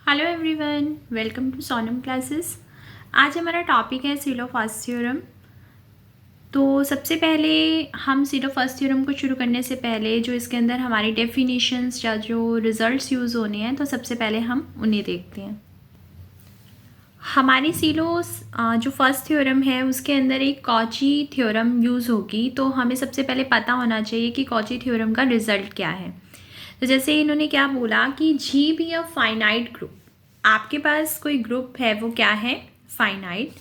Hello everyone, welcome to Sonam classes. आज हमारा topic है सीलो फर्स्ट थ्योरम। तो सबसे पहले हम सीलो फर्स्ट थ्योरम को शुरू करने से पहले जो इसके अंदर हमारी डेफिनेशंस या जो रिजल्ट्स यूज़ होने हैं, तो सबसे पहले हम उन्हें देखते हैं। हमारी सीलो जो फर्स्ट थ्योरम है उसके अंदर एक कॉची थ्योरम यूज़ होगी। तो हमें सबसे पहले पता होना चाहिए कि कॉची थ्योरम का रिजल्ट क्या है। तो जैसे इन्होंने क्या बोला कि G be a finite group, आपके पास कोई ग्रुप है वो क्या है, finite,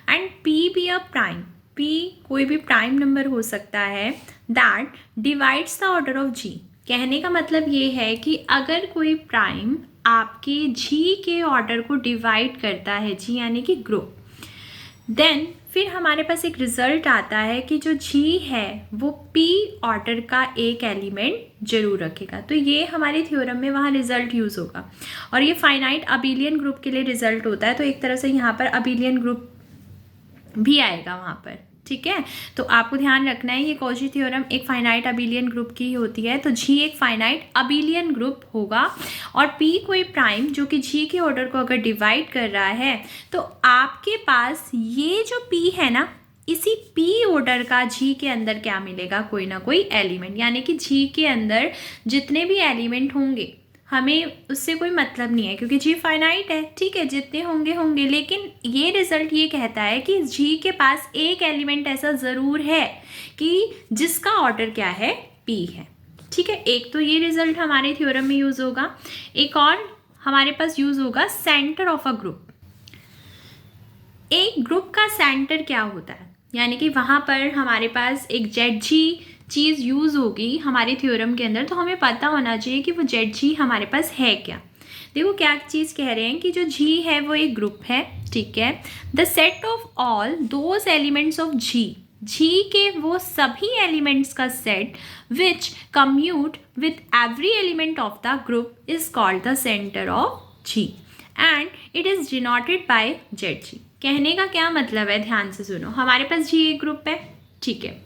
and p be a prime, p कोई भी प्राइम नंबर हो सकता है, that divides the order of G. कहने का मतलब ये है कि अगर कोई प्राइम आपके जी के ऑर्डर को डिवाइड करता है, जी यानी कि ग्रुप, देन फिर हमारे पास एक रिजल्ट आता है कि जो जी है वो पी ऑर्डर का एक एलिमेंट जरूर रखेगा। तो ये हमारे थ्योरम में वहाँ रिजल्ट यूज़ होगा और ये फाइनाइट अबिलियन ग्रुप के लिए रिजल्ट होता है। तो एक तरह से यहाँ पर अबिलियन ग्रुप भी आएगा वहाँ पर, ठीक है। तो आपको ध्यान रखना है ये कॉची थ्योरम एक फाइनाइट अबिलियन ग्रुप की होती है। तो जी एक फाइनाइट अबिलियन ग्रुप होगा और पी कोई प्राइम जो कि जी के ऑर्डर को अगर डिवाइड कर रहा है, तो आपके पास ये जो पी है ना, इसी पी ऑर्डर का जी के अंदर क्या मिलेगा, कोई ना कोई एलिमेंट, यानी कि जी के अंदर जितने भी एलिमेंट होंगे हमें उससे कोई मतलब नहीं है क्योंकि जी फाइनाइट है, ठीक है, जितने होंगे होंगे। लेकिन ये रिजल्ट ये कहता है कि जी के पास एक एलिमेंट ऐसा ज़रूर है कि जिसका ऑर्डर क्या है, पी है, ठीक है। एक तो ये रिजल्ट हमारे थ्योरम में यूज़ होगा। एक और हमारे पास यूज़ होगा सेंटर ऑफ अ ग्रुप। एक ग्रुप का सेंटर क्या होता है, यानी कि वहाँ पर हमारे पास एक जेड जी चीज़ यूज़ होगी हमारे थ्योरम के अंदर। तो हमें पता होना चाहिए कि वो जेड जी हमारे पास है क्या। देखो क्या चीज़ कह रहे हैं कि जो जी है वो एक ग्रुप है, ठीक है। The set of all those elements of G, G के वो सभी एलिमेंट्स का set which commute with every element of the group is called the center of G and it is denoted by Z G. कहने का क्या मतलब है, ध्यान से सुनो। हमारे पास जी एक ग्रुप है, ठीक है।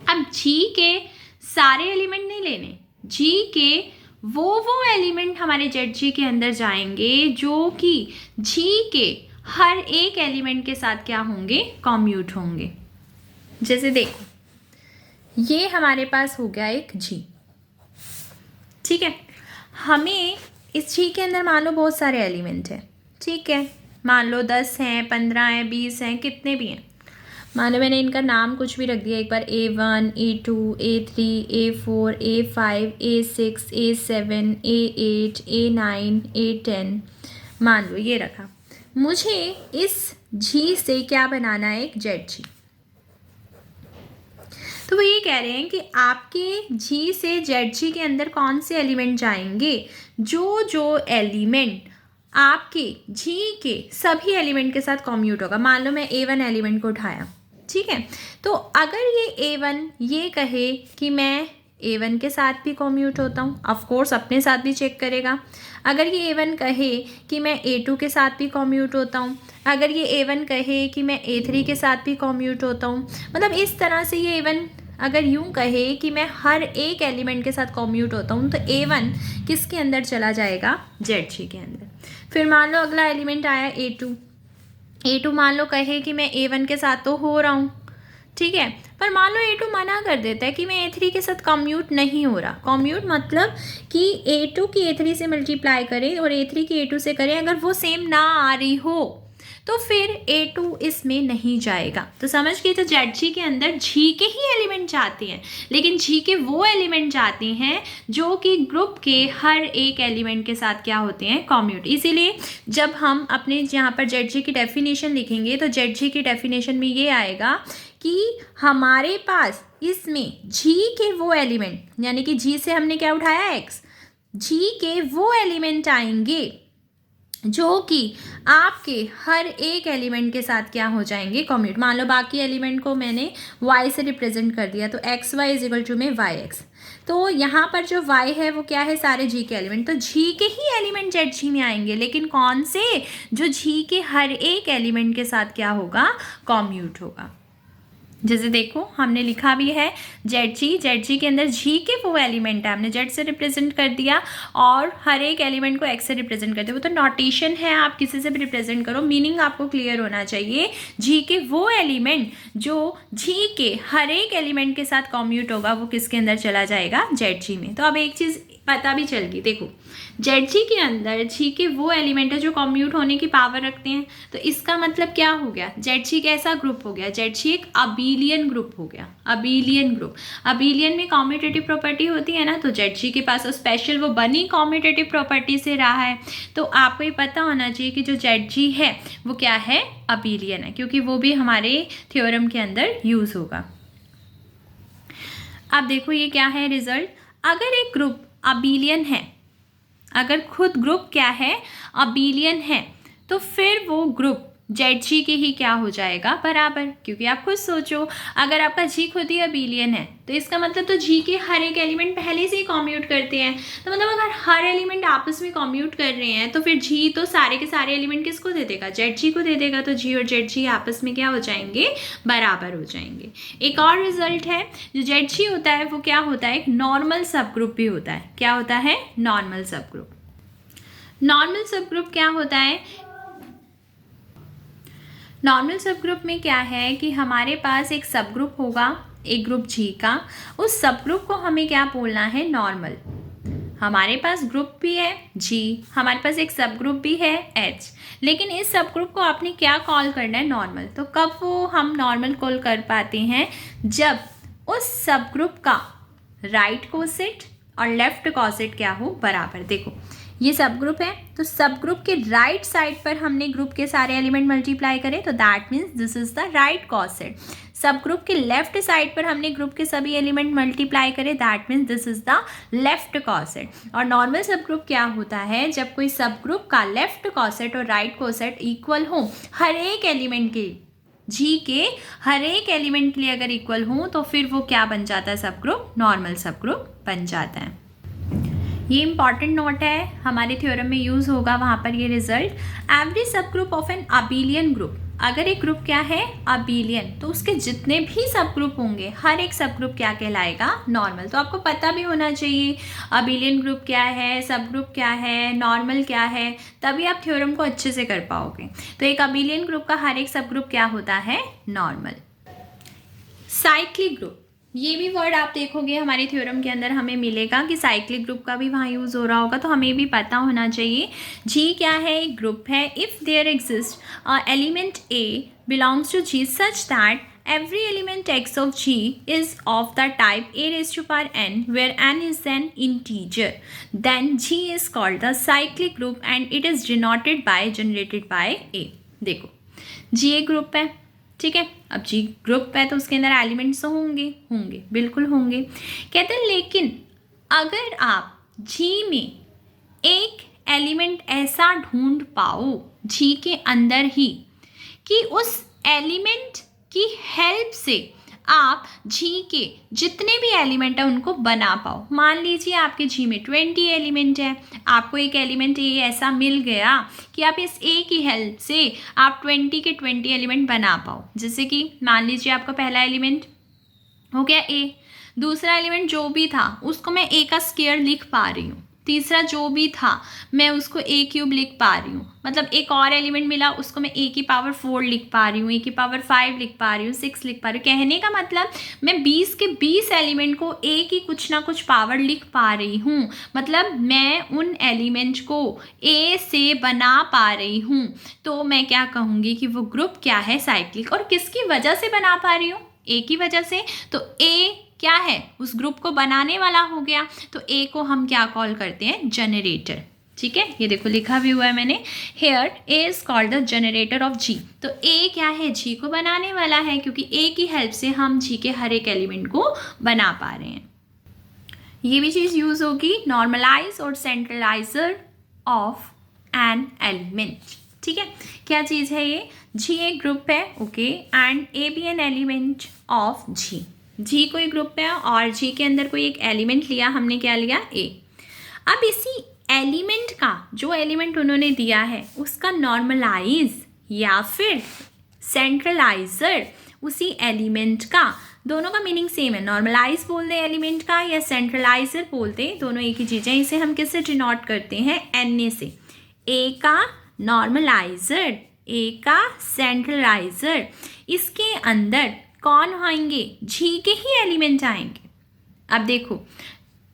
अब जी के सारे एलिमेंट नहीं लेने, जी के वो एलिमेंट हमारे जेड जी के अंदर जाएंगे जो कि जी के हर एक एलिमेंट के साथ क्या होंगे, कॉम्यूट होंगे। जैसे देखो ये हमारे पास हो गया एक जी, ठीक है। हमें इस जी के अंदर मान लो बहुत सारे एलिमेंट हैं, ठीक है। मान लो 10 हैं, 15 हैं, 20 हैं, कितने भी हैं। मान लो मैंने इनका नाम कुछ भी रख दिया एक बार, A1, A2, A3, A4, A5, A6, A7, A8, A9, A10, मान लो ये रखा। मुझे इस जी से क्या बनाना है, एक जेड जी। तो वो ये कह रहे हैं कि आपके जी से जेड जी के अंदर कौन से एलिमेंट जाएंगे, जो एलिमेंट आपके जी के सभी एलिमेंट के साथ कॉम्यूट होगा। मान लो मैं A1 एलिमेंट को उठाया, ठीक है। तो अगर ये A1 ये कहे कि मैं A1 के साथ भी कॉम्यूट होता हूँ, ऑफकोर्स अपने साथ भी चेक करेगा। अगर ये A1 कहे कि मैं A2 के साथ भी कॉम्यूट होता हूँ, अगर ये A1 कहे कि मैं A3 के साथ भी कॉम्यूट होता हूँ, मतलब इस तरह से ये A1 अगर यूं कहे कि मैं हर एक एलिमेंट के साथ कॉम्यूट होता हूँ, तो A1 किसके अंदर चला जाएगा, जेड जी के अंदर। फिर मान लो अगला एलिमेंट आया A2 मान लो कहे कि मैं A1 के साथ तो हो रहा हूँ, ठीक है। पर मान लो A2 मना कर देता है कि मैं A3 के साथ कम्यूट नहीं हो रहा। कम्यूट मतलब कि A2 की A3 से मल्टीप्लाई करें और A3 की A2 से करें, अगर वो सेम ना आ रही हो तो फिर A2 इसमें नहीं जाएगा। तो समझ गए, तो जेड जी के अंदर जी के ही एलिमेंट जाते हैं, लेकिन जी के वो एलिमेंट जाते हैं जो कि ग्रुप के हर एक एलिमेंट के साथ क्या होते हैं, कॉम्यूट। इसीलिए जब हम अपने यहाँ पर जेड जी की डेफिनेशन लिखेंगे तो जेड जी की डेफिनेशन में ये आएगा कि हमारे पास इसमें जी के वो एलिमेंट, यानी कि जी से हमने क्या उठाया, एक्स, जी के वो एलिमेंट आएंगे जो कि आपके हर एक एलिमेंट के साथ क्या हो जाएंगे, कॉम्यूट। मान लो बाकी एलिमेंट को मैंने y से रिप्रेजेंट कर दिया, तो x y is equal to में वाई एक्स। तो यहाँ पर जो y है वो क्या है, सारे g के एलिमेंट। तो g के ही एलिमेंट जेड जी में आएंगे, लेकिन कौन से, जो g के हर एक एलिमेंट के साथ क्या होगा, कॉम्यूट होगा। जैसे देखो हमने लिखा भी है जेड जी के अंदर जी के वो एलिमेंट है, हमने जेड से रिप्रेजेंट कर दिया और हर एक एलिमेंट को एक्स से रिप्रेजेंट कर दिया। वो तो नोटेशन है, आप किसी से भी रिप्रेजेंट करो, मीनिंग आपको क्लियर होना चाहिए। जी के वो एलिमेंट जो जी के हर एक एलिमेंट के साथ कॉम्यूट होगा वो किसके अंदर चला जाएगा, जेड जी में। तो अब एक चीज़ पता भी चल गई, देखो जेड जी के अंदर जी के वो एलिमेंट है जो कॉम्यूट होने की पावर रखते हैं। तो इसका मतलब क्या हो गया, जेड जी कैसा ग्रुप हो गया, जेड जी एक अबीलियन ग्रुप हो गया। अबीलियन ग्रुप, अबीलियन में कॉम्यूटेटिव प्रॉपर्टी होती है ना, तो जेड जी के पास स्पेशल वो बनी कॉम्यूटेटिव प्रॉपर्टी से रहा है। तो आपको ये पता होना चाहिए कि जो जेड जी है वो क्या है, अबीलियन है, क्योंकि वो भी हमारे थ्योरम के अंदर यूज होगा। अब देखो ये क्या है रिजल्ट, अगर एक ग्रुप अबीलियन है, अगर खुद ग्रुप क्या है, अबीलियन है, तो फिर वो ग्रुप जेड जी के ही क्या हो जाएगा, बराबर। क्योंकि आप खुद सोचो, अगर आपका जी खुद ही अबीलियन है तो इसका मतलब तो जी के हर एक एलिमेंट पहले से ही कॉम्यूट करते हैं। तो मतलब अगर हर एलिमेंट आपस में कॉम्यूट कर रहे हैं तो फिर जी तो सारे के सारे एलिमेंट किसको दे देगा, जेड जी को दे देगा। तो जी और जेड जी आपस में क्या हो जाएंगे, बराबर हो जाएंगे। एक और रिजल्ट है, जो जेड जी होता है वो क्या होता है, एक नॉर्मल सब ग्रुप भी होता है। क्या होता है, नॉर्मल सब ग्रुप। नॉर्मल सब ग्रुप क्या होता है, नॉर्मल सब ग्रुप में क्या है कि हमारे पास एक सब ग्रुप होगा, एक ग्रुप जी का, उस सब ग्रुप को हमें क्या बोलना है, नॉर्मल। हमारे पास ग्रुप भी है जी, हमारे पास एक सब ग्रुप भी है एच, लेकिन इस सब ग्रुप को आपने क्या कॉल करना है, नॉर्मल। तो कब वो हम नॉर्मल कॉल कर पाते हैं, जब उस सब ग्रुप का राइट कोसेट और लेफ्ट कोसेट क्या हो, बराबर। देखो ये सब ग्रुप है, तो सब ग्रुप के राइट साइड पर हमने ग्रुप के सारे एलिमेंट मल्टीप्लाई करे, तो that means this is the right coset. सब ग्रुप के लेफ्ट साइड पर हमने ग्रुप के सभी एलिमेंट मल्टीप्लाई करे, that means this is the left coset. और नॉर्मल सब ग्रुप क्या होता है, जब कोई सब ग्रुप का लेफ्ट कोसेट और राइट कोसेट इक्वल हो, हर एक एलिमेंट के, जी के हर एक एलिमेंट के लिए अगर इक्वल हो, तो फिर वो क्या बन जाता है, सब ग्रुप, नॉर्मल सब ग्रुप बन जाता है। ये इंपॉर्टेंट नोट है, हमारे थ्योरम में यूज होगा वहाँ पर ये रिजल्ट। एवरी सब ग्रुप ऑफ एन अबीलियन ग्रुप, अगर एक ग्रुप क्या है, अबीलियन, तो उसके जितने भी सब ग्रुप होंगे, हर एक सब ग्रुप क्या कहलाएगा, नॉर्मल। तो आपको पता भी होना चाहिए अबीलियन ग्रुप क्या है, सब ग्रुप क्या है, नॉर्मल क्या है, तभी आप थ्योरम को अच्छे से कर पाओगे। तो एक अबीलियन ग्रुप का हर एक सब ग्रुप क्या होता है, नॉर्मल। साइक्लिक ग्रुप, ये भी वर्ड आप देखोगे हमारे थ्योरम के अंदर हमें मिलेगा कि साइक्लिक ग्रुप का भी वहाँ यूज़ हो रहा होगा, तो हमें भी पता होना चाहिए। जी क्या है, एक ग्रुप है। If there exist element a belongs to G such that every element x of G is of the type a raised to power n, where n is an integer, then G is called the cyclic group and it is denoted by generated by a। देखो G एक group है, ठीक है। अब जी group है तो उसके अंदर एलिमेंट्स तो होंगे, होंगे बिल्कुल होंगे। कहते हैं लेकिन अगर आप जी में एक एलिमेंट ऐसा ढूंढ पाओ जी के अंदर ही कि उस एलिमेंट की हेल्प से आप जी के जितने भी एलिमेंट है उनको बना पाओ। मान लीजिए आपके जी में 20 एलिमेंट है, आपको एक एलिमेंट ए ऐसा मिल गया कि आप इस ए की हेल्प से आप 20 के 20 एलिमेंट बना पाओ। जैसे कि मान लीजिए आपका पहला एलिमेंट हो गया ए, दूसरा एलिमेंट जो भी था उसको मैं ए का स्क्वायर लिख पा रही हूँ, तीसरा जो भी था मैं उसको ए क्यूब लिख पा रही हूँ, मतलब एक और एलिमेंट मिला उसको मैं ए की पावर 4 लिख पा रही हूँ, ए की पावर 5 लिख पा रही हूँ, 6 लिख पा रही हूँ। कहने का मतलब मैं 20 के 20 एलिमेंट को ए की कुछ ना कुछ पावर लिख पा रही हूँ, मतलब मैं उन एलिमेंट को ए से बना पा रही हूँ। तो मैं क्या कहूँगी कि वो ग्रुप क्या है, साइक्लिक। और किसकी वजह से बना पा रही हूँ, ए की वजह से। तो ए क्या है, उस ग्रुप को बनाने वाला हो गया, तो ए को हम क्या कॉल करते हैं, जनरेटर। ठीक है, ये देखो लिखा भी हुआ है मैंने, here a is called the generator of G. तो ए क्या है, जी को बनाने वाला है, क्योंकि ए की हेल्प से हम जी के हर एक एलिमेंट को बना पा रहे हैं। ये भी चीज़ यूज होगी, नॉर्मलाइज और सेंट्रलाइजर ऑफ एन एलिमेंट। ठीक है, क्या चीज़ है ये, जी एक ग्रुप है, okay, and a be an element of G. G कोई ग्रुप है और जी के अंदर कोई एक एलिमेंट लिया, हमने क्या लिया, ए। अब इसी एलिमेंट का, जो एलिमेंट उन्होंने दिया है उसका नॉर्मलाइज या फिर सेंट्रलाइजर उसी एलिमेंट का, दोनों का मीनिंग सेम है, नॉर्मलाइज बोल दे एलिमेंट का या सेंट्रलाइजर बोल दे, दोनों एक ही चीज़ है। इसे हम किससे डिनोट करते हैं, Na से। ए का नॉर्मलाइजर, ए का सेंट्रलाइजर, इसके अंदर कौन आएंगे, जी के ही एलिमेंट आएंगे। अब देखो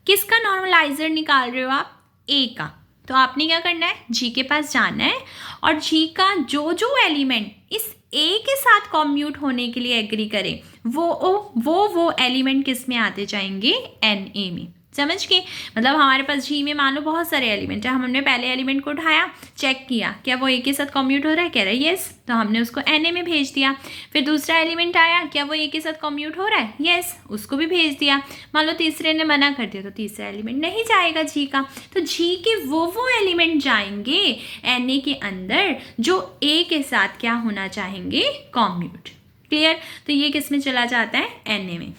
किसका नॉर्मलाइजर निकाल रहे हो आप, ए का, तो आपने क्या करना है, जी के पास जाना है और जी का जो जो एलिमेंट इस ए के साथ कॉम्यूट होने के लिए एग्री करें वो एलिमेंट किस में आते जाएंगे, एन ए में। समझ गए, मतलब हमारे पास जी में मान लो बहुत सारे एलिमेंट है, हमने पहले एलिमेंट को उठाया, चेक किया क्या वो ए के साथ कम्यूट हो रहा है, कह रहा है येस, तो हमने उसको एन ए में भेज दिया। फिर दूसरा एलिमेंट आया, क्या वो ए के साथ कम्यूट हो रहा है, येस, उसको भी भेज दिया। मान लो तीसरे ने मना कर दिया तो तीसरा एलिमेंट नहीं जाएगा जी का, तो जी के वो एलिमेंट जाएंगे एन ए के अंदर जो ए के साथ क्या होना चाहेंगे, कम्यूट। क्लियर, तो ये किस में चला जाता है, एन ए में।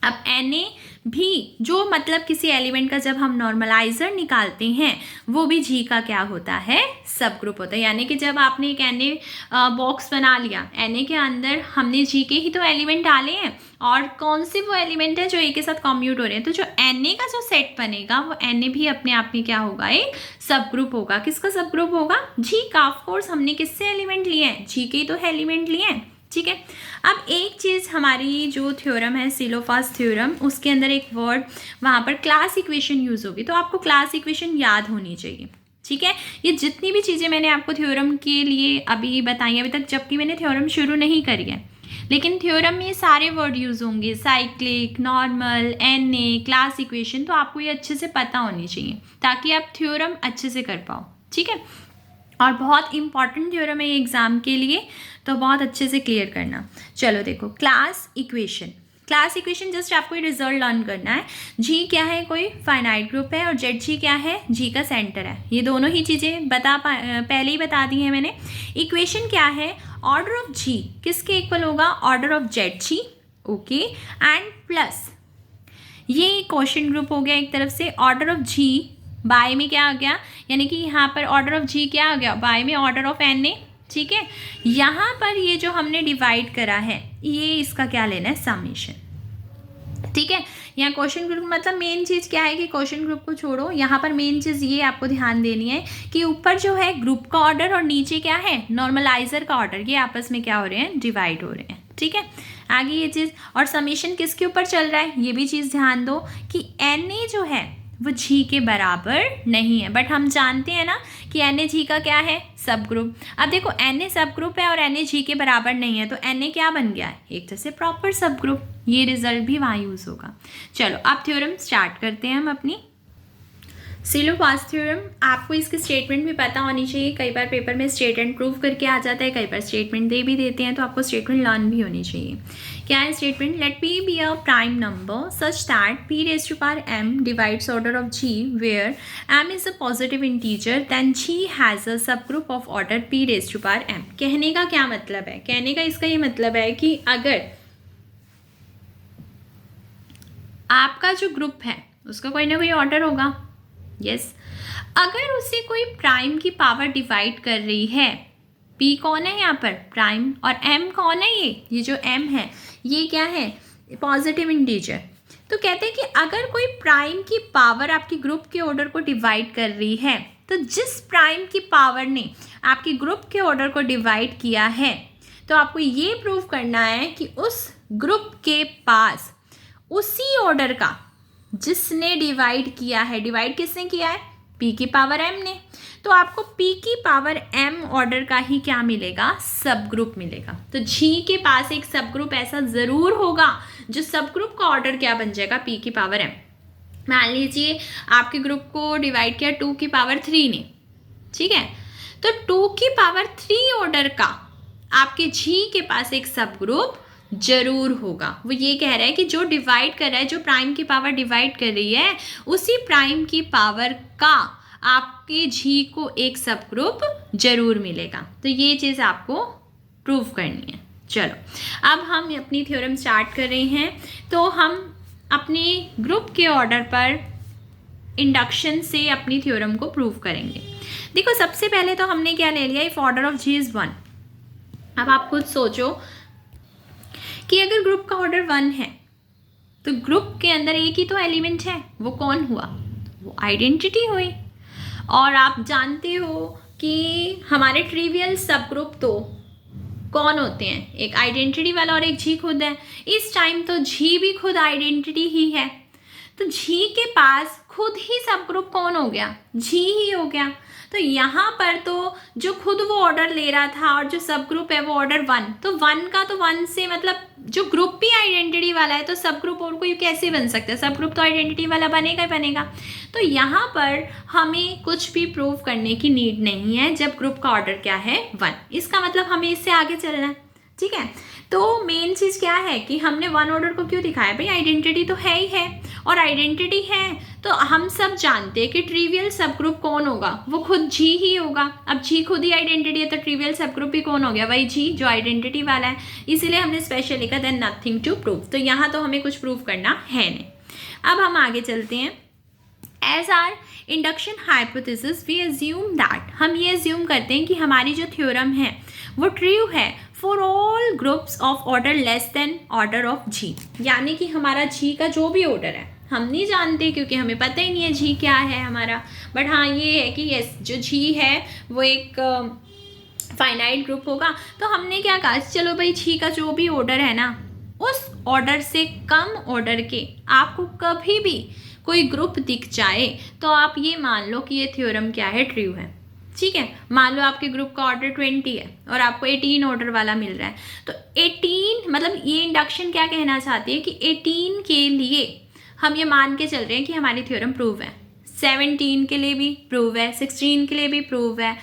अब Na भी जो मतलब किसी एलिमेंट का जब हम नॉर्मलाइजर निकालते हैं वो भी जी का क्या होता है, सब ग्रुप होता है। यानी कि जब आपने एक Na बॉक्स बना लिया, Na के अंदर हमने जी के ही तो एलिमेंट डाले हैं और कौन से वो एलिमेंट है जो ए के साथ कॉम्यूट हो रहे हैं, तो जो Na का जो सेट बनेगा वो Na भी अपने आप में क्या होगा, एक सब ग्रुप होगा। किसका सब ग्रुप होगा, जी का। ऑफ कोर्स हमने किससे एलिमेंट लिए हैं, जी के ही तो एलिमेंट लिए हैं। ठीक है, अब एक चीज़ हमारी जो थ्योरम है सिलोफास थ्योरम, उसके अंदर एक वर्ड वहाँ पर क्लास इक्वेशन यूज़ होगी, तो आपको क्लास इक्वेशन याद होनी चाहिए। ठीक है, ये जितनी भी चीज़ें मैंने आपको थ्योरम के लिए अभी बताई अभी तक, जबकि मैंने थ्योरम शुरू नहीं करी है, लेकिन थ्योरम में सारे वर्ड यूज़ होंगे, cyclic, normal, Na, class equation, तो आपको ये अच्छे से पता होनी चाहिए ताकि आप थ्योरम अच्छे से कर पाओ। ठीक है, और बहुत इंपॉर्टेंट थ्योरम है ये एग्ज़ाम के लिए, तो बहुत अच्छे से क्लियर करना। चलो देखो, class equation, class equation just आपको ये रिजल्ट लर्न करना है। जी क्या है, कोई फाइनाइट ग्रुप है, और जेड जी क्या है, जी का सेंटर है। ये दोनों ही चीज़ें पहले ही बता दी हैं मैंने। इक्वेशन क्या है, ऑर्डर ऑफ जी किसके इक्वल होगा, order of Z G, okay, and plus ये क्वेश्चन ग्रुप हो गया एक तरफ से, ऑर्डर ऑफ जी बाय में क्या आ गया, यानी कि यहाँ पर ऑर्डर ऑफ जी क्या आ गया, बाय में ऑर्डर ऑफ Na। ठीक है, यहाँ पर ये जो हमने डिवाइड करा है ये इसका क्या लेना है, समेशन। ठीक है, यहाँ क्वेश्चन ग्रुप मतलब मेन चीज़ क्या है कि क्वेश्चन ग्रुप को छोड़ो, यहाँ पर मेन चीज़ ये आपको ध्यान देनी है कि ऊपर जो है ग्रुप का ऑर्डर और नीचे क्या है, नॉर्मलाइजर का ऑर्डर, ये आपस में क्या हो रहे हैं, डिवाइड हो रहे हैं। ठीक है, आगे ये चीज़, और समेशन किसके ऊपर चल रहा है, ये भी चीज़ ध्यान दो कि Na जो है वो जी के बराबर नहीं है, बट हम जानते हैं ना कि Na जी का क्या है, सब ग्रुप। अब देखो Na सब ग्रुप है और Na जी के बराबर नहीं है, तो Na क्या बन गया है, एक तरह से प्रॉपर सब ग्रुप। ये रिजल्ट भी वहाँ यूज़ होगा। चलो अब थ्योरम स्टार्ट करते हैं हम अपनी। सिलोफास थ्योरम, आपको इसकी स्टेटमेंट भी पता होनी चाहिए। कई बार पेपर में स्टेट एंड प्रूव करके आ जाता है, कई बार स्टेटमेंट दे भी देते हैं, तो आपको स्टेटमेंट लर्न भी होनी चाहिए। क्या है statement, let p be a prime number such that p raised to power m divides order of g where m is a positive integer then g has a subgroup of order p raised to power m। कहने का क्या मतलब है, कहने का इसका ये मतलब है कि अगर आपका जो ग्रुप है उसका कोई ना कोई ऑर्डर होगा, यस, अगर उसे कोई प्राइम की पावर डिवाइड कर रही है, p कौन है यहाँ पर, प्राइम, और m कौन है, ये जो m है ये क्या है, पॉजिटिव इंटीजर। तो कहते हैं कि अगर कोई प्राइम की पावर आपकी ग्रुप के ऑर्डर को डिवाइड कर रही है, तो जिस प्राइम की पावर ने आपके ग्रुप के ऑर्डर को डिवाइड किया है, तो आपको ये प्रूव करना है कि उस ग्रुप के पास उसी ऑर्डर का जिसने डिवाइड किया है, डिवाइड किसने किया है, p की पावर m ने, तो आपको p की पावर m ऑर्डर का ही क्या मिलेगा, सब ग्रुप मिलेगा। तो g के पास एक सब ग्रुप ऐसा ज़रूर होगा जो सब ग्रुप का ऑर्डर क्या बन जाएगा, p की पावर m। मान लीजिए आपके ग्रुप को डिवाइड किया 2 की पावर 3 ने, ठीक है, तो 2 की पावर 3 ऑर्डर का आपके g के पास एक सब ग्रुप जरूर होगा। वो ये कह रहा है कि जो डिवाइड कर रहा है, जो प्राइम की पावर डिवाइड कर रही है, उसी प्राइम की पावर का आपके जी को एक सब ग्रुप जरूर मिलेगा। तो ये चीज़ आपको प्रूव करनी है। चलो अब हम अपनी थ्योरम स्टार्ट कर रहे हैं। तो हम अपने ग्रुप के ऑर्डर पर इंडक्शन से अपनी थ्योरम को प्रूव करेंगे। देखो सबसे पहले तो हमने क्या ले लिया, if order of G is 1। अब आप खुद सोचो कि अगर ग्रुप का ऑर्डर 1 है तो ग्रुप के अंदर एक ही तो एलिमेंट है, वो कौन हुआ? वो आइडेंटिटी हुई। और आप जानते हो कि हमारे ट्रिवियल सब ग्रुप तो कौन होते हैं? एक आइडेंटिटी वाला और एक जी खुद है। इस टाइम तो जी भी खुद आइडेंटिटी ही है, तो जी के पास खुद ही सब ग्रुप कौन हो गया? जी ही हो गया। तो यहाँ पर तो जो खुद वो ऑर्डर ले रहा था और जो सब ग्रुप है वो ऑर्डर 1, तो 1 का तो 1 से मतलब जो ग्रुप भी आइडेंटिटी वाला है तो सब ग्रुप और कोई कैसे बन सकता है? सब ग्रुप तो आइडेंटिटी वाला बनेगा ही बनेगा। तो यहाँ पर हमें कुछ भी प्रूव करने की नीड नहीं है जब ग्रुप का ऑर्डर क्या है? 1। इसका मतलब हमें इससे आगे चलना है, ठीक है। तो मेन चीज़ क्या है कि हमने 1 ऑर्डर को क्यों दिखाया? भाई आइडेंटिटी तो है ही है, और आइडेंटिटी है तो हम सब जानते हैं कि ट्रिवियल सब ग्रुप कौन होगा? वो खुद जी ही होगा। अब जी खुद ही आइडेंटिटी है तो ट्रिवियल सब ग्रुप भी कौन हो गया? वही जी जो आइडेंटिटी वाला है। इसीलिए हमने स्पेशल लिखा देन नथिंग टू प्रूव। तो यहाँ तो हमें कुछ प्रूव करना है नहीं। अब हम आगे चलते हैं। As our induction hypothesis we assume that, हम ये एज्यूम करते हैं कि हमारी जो थ्योरम है वो ट्रू है for all groups of order less than order of G. यानी कि हमारा जी का जो भी ऑर्डर है हम नहीं जानते क्योंकि हमें पता ही नहीं है जी क्या है हमारा, बट हाँ ये है कि यस जो जी है वो एक फाइनाइट ग्रुप होगा। तो हमने क्या कहा, चलो भाई जी का जो भी ऑर्डर है ना उस ऑर्डर से कम ऑर्डर के आपको कभी भी कोई ग्रुप दिख जाए तो आप ये मान लो कि ये थ्योरम क्या है? ट्रू है, ठीक है। मान लो आपके ग्रुप का ऑर्डर 20 है और आपको 18 ऑर्डर वाला मिल रहा है, तो 18 मतलब ये इंडक्शन क्या कहना चाहती है कि 18 के लिए हम ये मान के चल रहे हैं कि हमारी थ्योरम प्रूव है। 17 के लिए भी प्रूव है, 16 के लिए भी प्रूव है,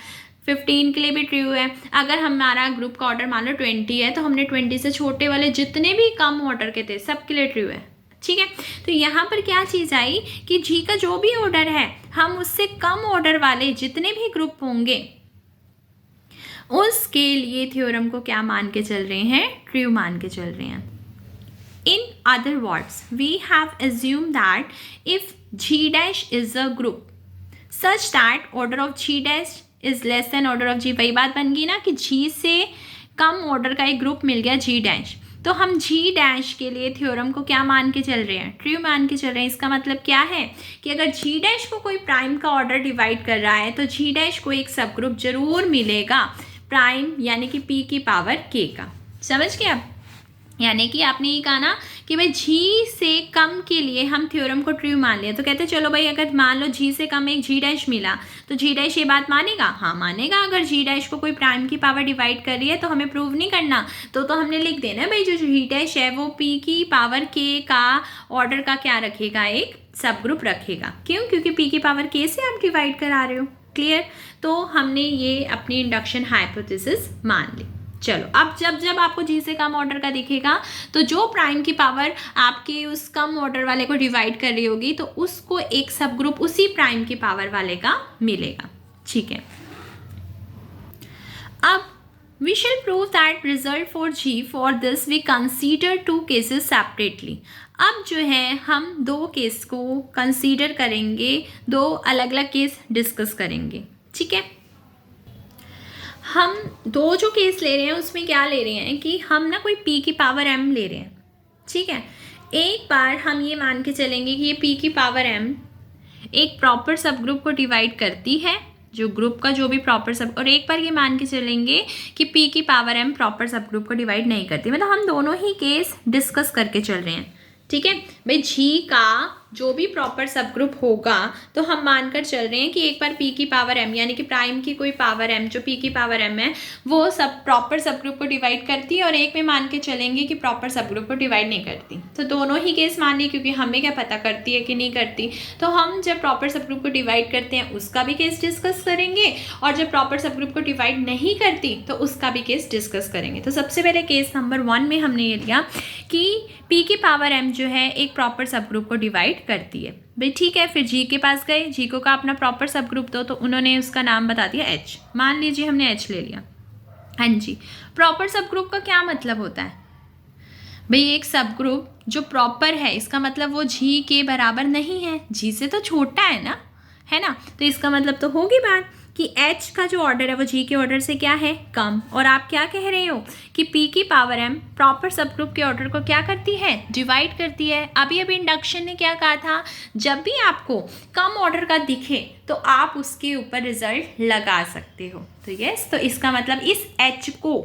15 के लिए भी ट्रू है। अगर हमारा ग्रुप का ऑर्डर मान लो 20 है तो हमने 20 से छोटे वाले जितने भी कम ऑर्डर के थे सबके लिए ट्रू है, ठीक है। तो यहाँ पर क्या चीज़ आई कि जी का जो भी ऑर्डर है हम उससे कम ऑर्डर वाले जितने भी ग्रुप होंगे उसके लिए थ्योरम को क्या मान के चल रहे हैं? ट्रू मान के चल रहे हैं। In other words, we have assumed that if G dash is a group such that order of G dash is less than order of G, वही बात बन गई ना कि G से कम ऑर्डर का एक ग्रुप मिल गया G डैश, तो हम G डैश के लिए थ्योरम को क्या मान के चल रहे हैं? ट्रू मान के चल रहे हैं। इसका मतलब क्या है कि अगर G डैश को कोई प्राइम का ऑर्डर डिवाइड कर रहा है तो G डैश को एक सब ग्रुप जरूर मिलेगा प्राइम यानी कि P की पावर K का। समझ गए आप? यानी कि आपने ये कहा ना कि भाई जी से कम के लिए हम थ्योरम को ट्रू मान लिया, तो कहते चलो भाई अगर मान लो जी से कम एक जी डैश मिला तो जी डैश ये बात मानेगा? हाँ मानेगा। अगर जी डैश को कोई प्राइम की पावर डिवाइड कर रही है तो हमें प्रूव नहीं करना, तो हमने लिख देना भाई जो जी डैश है वो पी की पावर के का ऑर्डर का क्या रखेगा? एक सब ग्रुप रखेगा। क्यों? क्योंकि पी की पावर के से आप डिवाइड करा रहे हो। क्लियर? तो हमने ये अपनी इंडक्शन हाइपोथेसिस मान ली। चलो अब जब आपको जी से कम ऑर्डर का दिखेगा तो जो प्राइम की पावर आपके उस कम ऑर्डर वाले को डिवाइड कर रही होगी तो उसको एक सब ग्रुप उसी प्राइम की पावर वाले का मिलेगा, ठीक है। अब we shall prove that result for G, for this we consider two cases separately। अब जो है हम दो केस को कंसीडर करेंगे, दो अलग अलग केस डिस्कस करेंगे, ठीक है। हम दो जो केस ले रहे हैं उसमें क्या ले रहे हैं कि हम ना कोई p की पावर m ले रहे हैं, ठीक है। एक बार हम ये मान के चलेंगे कि ये p की पावर m एक प्रॉपर सब ग्रुप को डिवाइड करती है, जो ग्रुप का जो भी प्रॉपर सब, और एक बार ये मान के चलेंगे कि p की पावर m प्रॉपर सब ग्रुप को डिवाइड नहीं करती। मतलब हम दोनों ही केस डिस्कस करके चल रहे हैं, ठीक है भाई। जी का जो भी प्रॉपर सब ग्रुप होगा तो हम मानकर चल रहे हैं कि एक बार p की पावर m यानी कि प्राइम की कोई पावर m जो p की पावर m है वो सब प्रॉपर सब ग्रुप को डिवाइड करती है, और एक में मान के चलेंगे कि प्रॉपर सब ग्रुप को डिवाइड नहीं करती। तो दोनों ही केस मान ली, क्योंकि हमें क्या पता करती है कि नहीं करती। तो हम जब प्रॉपर सब ग्रुप को डिवाइड करते हैं उसका भी केस डिस्कस करेंगे, और जब प्रॉपर सब ग्रुप को डिवाइड नहीं करती तो उसका भी केस डिस्कस करेंगे। तो सबसे पहले केस नंबर 1 में हमने ये लिया कि p की पावर m जो है एक प्रॉपर सब ग्रुप को डिवाइड करती है भाई, ठीक है। फिर जी के पास गए, जी को का अपना प्रॉपर सब ग्रुप दो, तो उन्होंने उसका नाम बता दिया h। मान लीजिए हमने h ले लिया। हाँ जी, प्रॉपर सब ग्रुप का क्या मतलब होता है भाई? एक सब ग्रुप जो प्रॉपर है इसका मतलब वो जी के बराबर नहीं है, जी से तो छोटा है ना, है ना। तो इसका मतलब तो होगी बात कि h का जो ऑर्डर है वो g के ऑर्डर से क्या है, कम, और आप क्या कह रहे हो कि p की पावर m प्रॉपर सब ग्रुप के ऑर्डर को क्या करती है, डिवाइड करती है। अभी अभी इंडक्शन ने क्या कहा था, जब भी आपको कम ऑर्डर का दिखे तो आप उसके ऊपर रिजल्ट लगा सकते हो। तो यस, तो इसका मतलब इस h को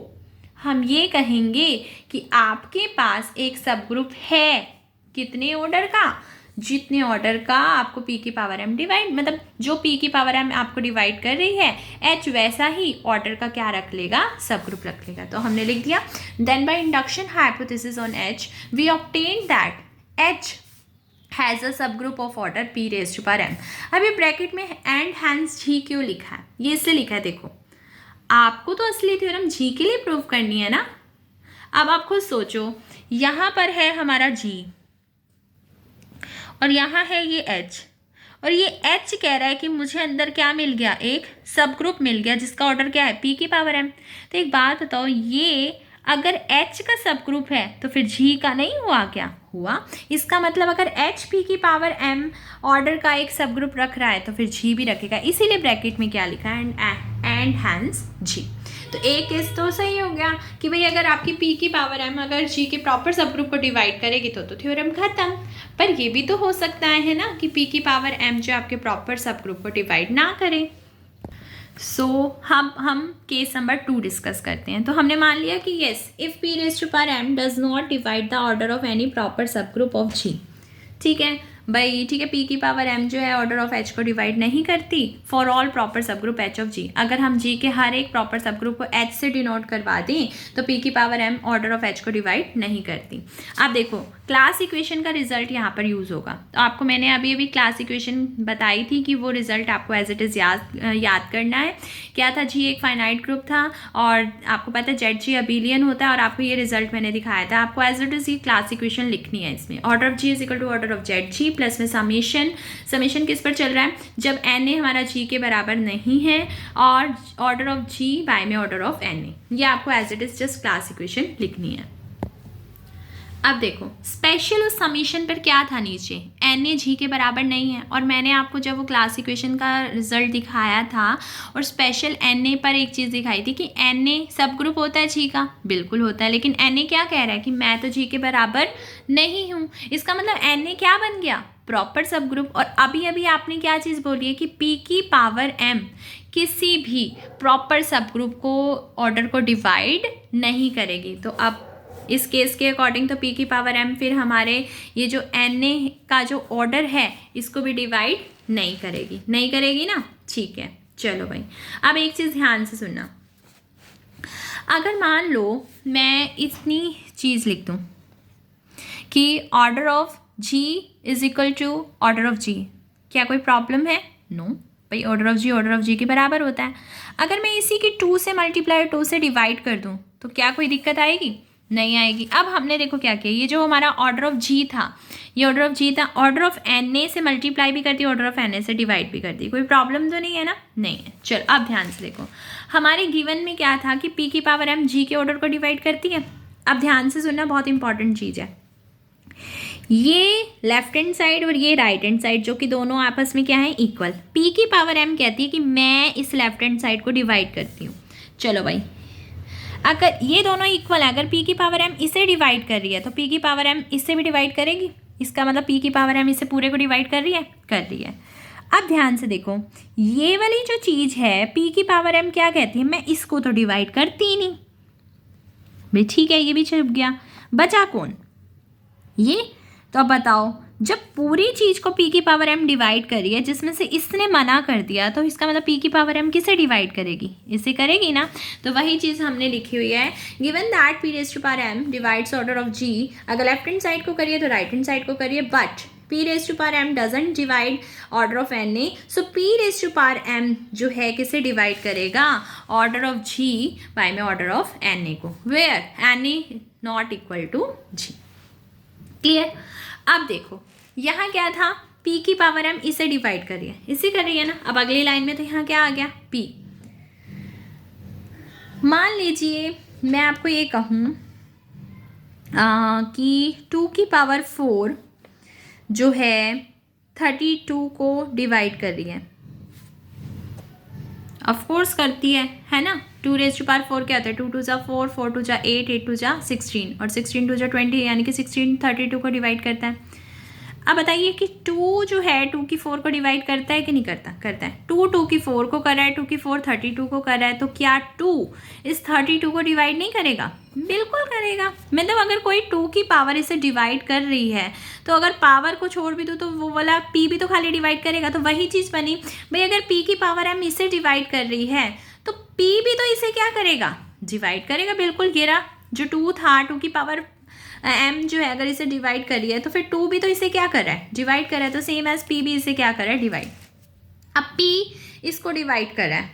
हम ये कहेंगे कि आपके पास एक सब ग्रुप है, कितने ऑर्डर का, जितने ऑर्डर का आपको p की पावर m डिवाइड, मतलब जो p की पावर m आपको डिवाइड कर रही है, h वैसा ही ऑर्डर का क्या रख लेगा, सब ग्रुप रख लेगा। तो हमने लिख दिया, then by induction hypothesis on h we obtain that h has a subgroup of order p raise to power m। अभी ब्रैकेट में एंड हैंस g क्यों लिखा है, ये इसलिए लिखा है, देखो आपको तो असली थ्योरम g के लिए प्रूव करनी है ना। अब आप खुद सोचो, यहाँ पर है हमारा g और यहाँ है ये h, और ये h कह रहा है कि मुझे अंदर क्या मिल गया, एक सब ग्रुप मिल गया जिसका ऑर्डर क्या है, p की पावर m। तो एक बात बताओ, ये अगर h का सब ग्रुप है तो फिर g का नहीं हुआ क्या, हुआ। इसका मतलब अगर h p की पावर m ऑर्डर का एक सब ग्रुप रख रहा है तो फिर g भी रखेगा, इसीलिए ब्रैकेट में क्या लिखा है, एंड हैंस g। तो एक केस तो सही हो गया कि भाई अगर आपकी p की पावर m अगर g के प्रॉपर सब ग्रुप को डिवाइड करेगी तो थ्योरम खत्म। पर ये भी तो हो सकता है ना कि p की पावर m जो आपके प्रॉपर सब ग्रुप को डिवाइड ना करे। सो हम केस नंबर 2 डिस्कस करते हैं। तो हमने मान लिया कि yes, if p raise to power m does not divide the order of any proper subgroup of g। ठीक है भाई, ठीक है, p की पावर m जो है ऑर्डर ऑफ h को डिवाइड नहीं करती फॉर ऑल प्रॉपर सब ग्रुप h ऑफ g। अगर हम g के हर एक प्रॉपर सब ग्रुप को h से डिनोट करवा दें तो p की पावर m ऑर्डर ऑफ h को डिवाइड नहीं करती। अब देखो क्लास इक्वेशन का रिजल्ट यहाँ पर यूज़ होगा। तो आपको मैंने अभी अभी क्लास इक्वेशन बताई थी कि वो रिजल्ट आपको एज इट इज़ याद करना है। क्या था, g एक फाइनाइट ग्रुप था और आपको पता है जेड जी अबिलियन होता है, और आपको ये रिजल्ट मैंने दिखाया था। आपको एज इट इज़ ये क्लास इक्वेशन लिखनी है। इसमें order of g is equal to order of Z G plus में समेशन किस पर चल रहा है, जब एन ए हमारा g के बराबर नहीं है, और ऑर्डर ऑफ g बाय में ऑर्डर ऑफ एन ए। ये आपको as it is just class equation लिखनी है। अब देखो स्पेशल उस समीशन पर क्या था, नीचे एन ए जी के बराबर नहीं है, और मैंने आपको जब वो क्लास इक्वेशन का रिजल्ट दिखाया था और स्पेशल एन ए पर एक चीज़ दिखाई थी कि एन ए सब ग्रुप होता है जी का, बिल्कुल होता है, लेकिन एन ए क्या कह रहा है कि मैं तो जी के बराबर नहीं हूँ। इसका मतलब एन ए क्या बन गया, प्रॉपर सब ग्रुप। और अभी अभी आपने क्या चीज़ बोली है कि p की पावर m किसी भी प्रॉपर सब ग्रुप को ऑर्डर को डिवाइड नहीं करेगी। तो अब इस केस के अकॉर्डिंग तो p की पावर m फिर हमारे ये जो n ए का जो ऑर्डर है इसको भी डिवाइड नहीं करेगी, नहीं करेगी ना। ठीक है, चलो भाई अब एक चीज़ ध्यान से सुनना। अगर मान लो मैं इतनी चीज़ लिख दूँ कि order of g is equal to order of g, क्या कोई प्रॉब्लम है? नो भाई, ऑर्डर ऑफ g के बराबर होता है। अगर मैं इसी की 2 से मल्टीप्लाई 2 से डिवाइड कर दूँ तो क्या कोई दिक्कत आएगी? नहीं आएगी। अब हमने देखो क्या किया, ये जो हमारा ऑर्डर ऑफ g था, ये ऑर्डर ऑफ g था, ऑर्डर ऑफ एन ए से मल्टीप्लाई भी करती, ऑर्डर ऑफ एन ए से डिवाइड भी करती, कोई प्रॉब्लम तो नहीं है ना? नहीं है। चल अब ध्यान से देखो, हमारे गिवन में क्या था कि p की पावर m g के ऑर्डर को डिवाइड करती है। अब ध्यान से सुनना, बहुत इंपॉर्टेंट चीज़ है। ये लेफ्ट हैंड साइड और ये राइट हैंड साइड जो कि दोनों आपस में क्या है, इक्वल। p की पावर m कहती है कि मैं इस लेफ्ट हैंड साइड को डिवाइड करती हूँ। चलो भाई, अगर ये दोनों इक्वल है, अगर p की पावर m इसे डिवाइड कर रही है तो p की पावर m इससे भी डिवाइड करेगी। इसका मतलब p की पावर m इसे पूरे को डिवाइड कर रही है, कर रही है। अब ध्यान से देखो, ये वाली जो चीज़ है p की पावर m क्या कहती है, मैं इसको तो डिवाइड करती ही नहीं भाई। ठीक है, ये भी छुप गया, बचा कौन, ये। तो अब बताओ, जब पूरी चीज़ को p की पावर m डिवाइड करी है, जिसमें से इसने मना कर दिया, तो इसका मतलब p की पावर m किसे डिवाइड करेगी, इसे करेगी ना। तो वही चीज़ हमने लिखी हुई है, given that p raise to power m divides order of g। अगर लेफ्ट हैंड साइड को करिए तो राइट हैंड साइड को करिए, but p raise to power m doesn't divide order of n A. So p raise to power m जो है किसे divide करेगा, ऑर्डर ऑफ g बाय में ऑर्डर ऑफ n ए को, where n A not equal to g। Clear. अब देखो यहाँ क्या था, p की पावर m इसे डिवाइड करिए, इसे कर रही है ना। अब अगली लाइन में तो यहाँ क्या आ गया, p। मान लीजिए मैं आपको ये कहूँ कि 2 की पावर 4 जो है 32 को डिवाइड कर रही है। ऑफ कोर्स करती है ना। 2⁴ क्या होता है, 2 × 2 = 4, 4 × 2 = 8, 8 × 2 = 16 और 16 × 2 = 20, यानी कि 16 32 को डिवाइड करता है। अब बताइए कि 2 जो है 2 की 4 को डिवाइड करता है कि नहीं करता, करता है। 2 की 4 को कर रहा है, 2 की 4 32 को कर रहा है, तो क्या 2 इस 32 को डिवाइड नहीं करेगा? बिल्कुल करेगा। मतलब अगर कोई 2 की पावर इसे डिवाइड कर रही है तो अगर पावर को छोड़ भी दूँ तो वो वाला p भी तो खाली डिवाइड करेगा। तो वही चीज़ बनी भाई, अगर p की पावर m इसे डिवाइड कर रही है तो p भी तो इसे क्या करेगा, डिवाइड करेगा। बिल्कुल, ये रहा जो 2 था, 2 की पावर m जो है अगर इसे डिवाइड करी है तो फिर 2 भी तो इसे क्या कर रहा है, डिवाइड कर रहा है। तो सेम एज p भी इसे क्या कर रहा है, डिवाइड। अब p इसको डिवाइड कर रहा है,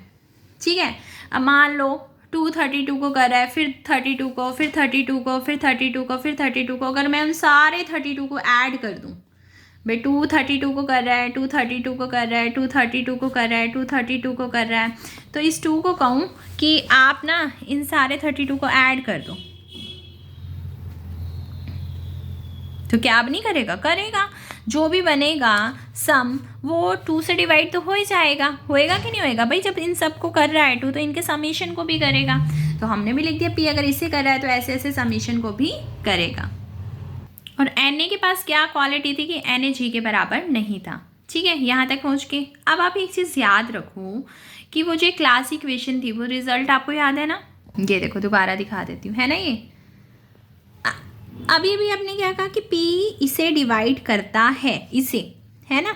ठीक है। अब मान लो 2 32 को कर रहा है, फिर 32 को, फिर 32 को, फिर 32 को, फिर 32 को। अगर मैं उन सारे 32 को ऐड कर दूं भाई, 2 32 को कर रहा है, 2 32 को कर रहा है, 2 32 को कर रहा है, 2 32 को कर रहा है, तो इस 2 को कहूँ कि आप ना इन सारे 32 को ऐड कर दो, तो क्या अब नहीं करेगा, करेगा। जो भी बनेगा सम वो 2 से डिवाइड तो हो ही जाएगा, होएगा कि नहीं होएगा भाई। जब इन सब को कर रहा है 2 तो इनके समीशन को भी करेगा। तो हमने भी लिख दिया p अगर इसे कर रहा है तो ऐसे ऐसे समीशन को भी करेगा। और Na के पास क्या क्वालिटी थी कि Na G के बराबर नहीं था, ठीक है। यहाँ तक पहुँच के अब आप एक चीज़ याद रखो कि वो जो क्लास इक्वेशन थी वो रिजल्ट आपको याद है ना, ये देखो दोबारा दिखा देती हूँ, है ना। ये अभी भी आपने क्या कहा कि p इसे डिवाइड करता है, इसे, है ना।